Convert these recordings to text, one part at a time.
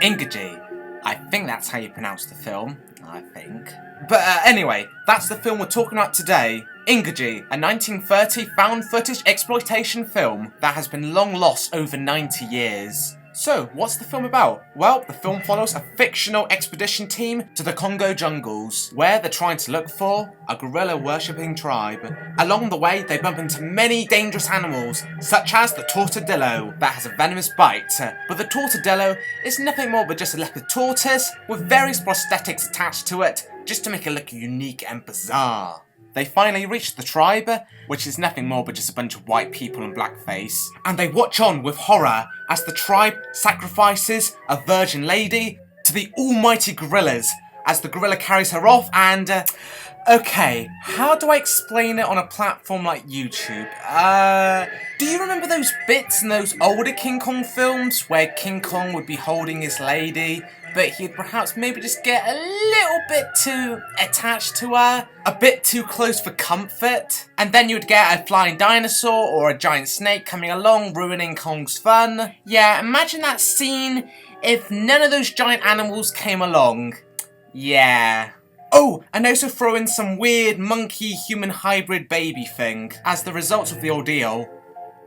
Ingagi. I think that's how you pronounce the film. I think. But anyway, that's the film we're talking about today. Ingagi, a 1930 found footage exploitation film that has been long lost over 90 years. So, what's the film about? Well, the film follows a fictional expedition team to the Congo jungles, where they're trying to look for a gorilla-worshipping tribe. Along the way, they bump into many dangerous animals, such as the tortadillo, that has a venomous bite. But the tortadillo is nothing more but just a leopard tortoise, with various prosthetics attached to it, just to make it look unique and bizarre. They finally reach the tribe, which is nothing more but just a bunch of white people in blackface, and they watch on with horror as the tribe sacrifices a virgin lady to the almighty gorillas as the gorilla carries her off and... okay, how do I explain it on a platform like YouTube? Do you remember those bits in those older King Kong films where King Kong would be holding his lady, but he'd perhaps maybe just get a little bit too attached to her, a bit too close for comfort, and then you'd get a flying dinosaur or a giant snake coming along ruining Kong's fun? Yeah, imagine that scene if none of those giant animals came along. Yeah. Oh, and also throw in some weird monkey-human hybrid baby thing as the result of the ordeal.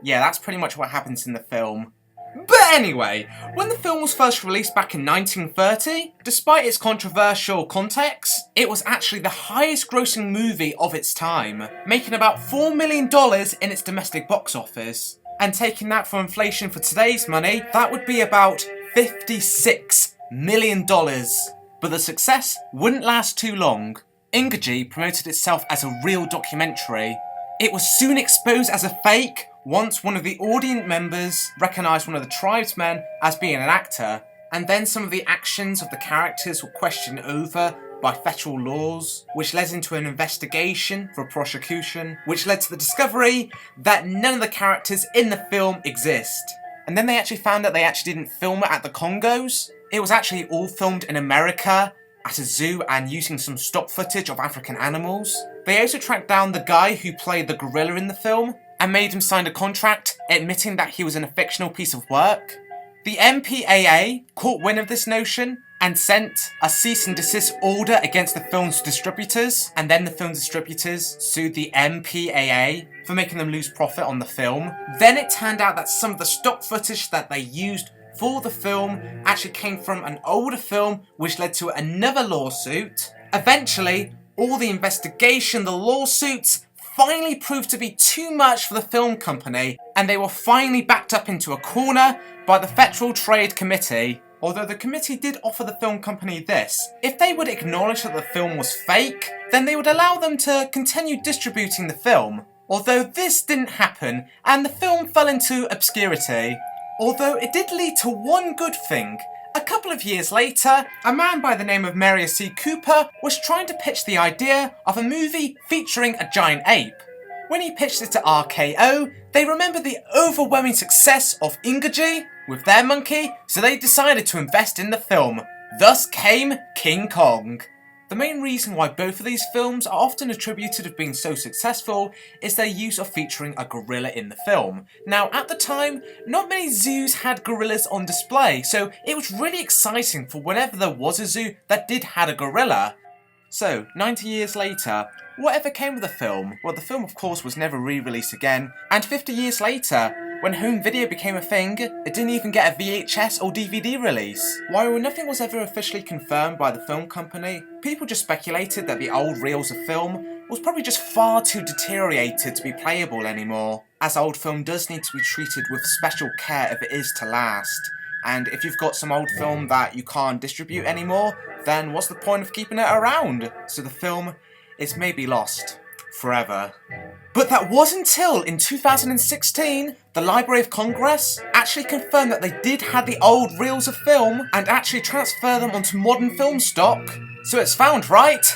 Yeah, that's pretty much what happens in the film. But anyway, when the film was first released back in 1930, despite its controversial context, it was actually the highest grossing movie of its time, making about $4 million in its domestic box office. And taking that for inflation for today's money, that would be about $56 million. But the success wouldn't last too long. Ingagi promoted itself as a real documentary. It was soon exposed as a fake once one of the audience members recognised one of the tribesmen as being an actor, and then some of the actions of the characters were questioned over by federal laws, which led into an investigation for prosecution, which led to the discovery that none of the characters in the film exist. And then they actually found that they actually didn't film it at the Congos. It was actually all filmed in America at a zoo and using some stock footage of African animals. They also tracked down the guy who played the gorilla in the film and made him sign a contract admitting that he was in a fictional piece of work. The MPAA caught wind of this notion and sent a cease and desist order against the film's distributors, and then the film distributors sued the MPAA for making them lose profit on the film. Then it turned out that some of the stock footage that they used for the film actually came from an older film, which led to another lawsuit. Eventually, all the investigation, the lawsuits, finally proved to be too much for the film company, and they were finally backed up into a corner by the Federal Trade Committee. Although the committee did offer the film company this: if they would acknowledge that the film was fake, then they would allow them to continue distributing the film. Although this didn't happen, and the film fell into obscurity. Although it did lead to one good thing. A couple of years later, a man by the name of Marius C. Cooper was trying to pitch the idea of a movie featuring a giant ape. When he pitched it to RKO, they remembered the overwhelming success of Ingagi with their monkey, so they decided to invest in the film. Thus came King Kong. The main reason why both of these films are often attributed of being so successful is their use of featuring a gorilla in the film. Now, at the time, not many zoos had gorillas on display, so it was really exciting for whenever there was a zoo that did have a gorilla. So, 90 years later, whatever came of the film? Well, the film of course was never re-released again, and 50 years later, when home video became a thing, it didn't even get a VHS or DVD release. While nothing was ever officially confirmed by the film company, people just speculated that the old reels of film was probably just far too deteriorated to be playable anymore, as old film does need to be treated with special care if it is to last. And if you've got some old film that you can't distribute anymore, then what's the point of keeping it around? So the film is maybe lost forever. But that was until in 2016, the Library of Congress actually confirmed that they did have the old reels of film and actually transfer them onto modern film stock. So it's found, right?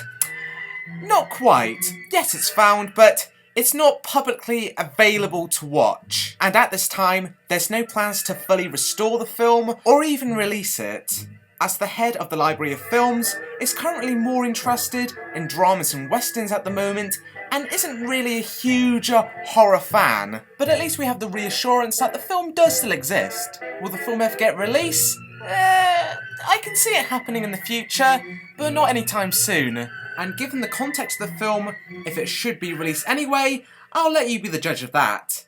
Not quite. Yes, it's found, but it's not publicly available to watch. And at this time, there's no plans to fully restore the film or even release it, as the head of the Library of Films is currently more interested in dramas and westerns at the moment, and isn't really a huge horror fan, but at least we have the reassurance that the film does still exist. Will the film ever get released? I can see it happening in the future, but not anytime soon. And given the context of the film, if it should be released anyway, I'll let you be the judge of that.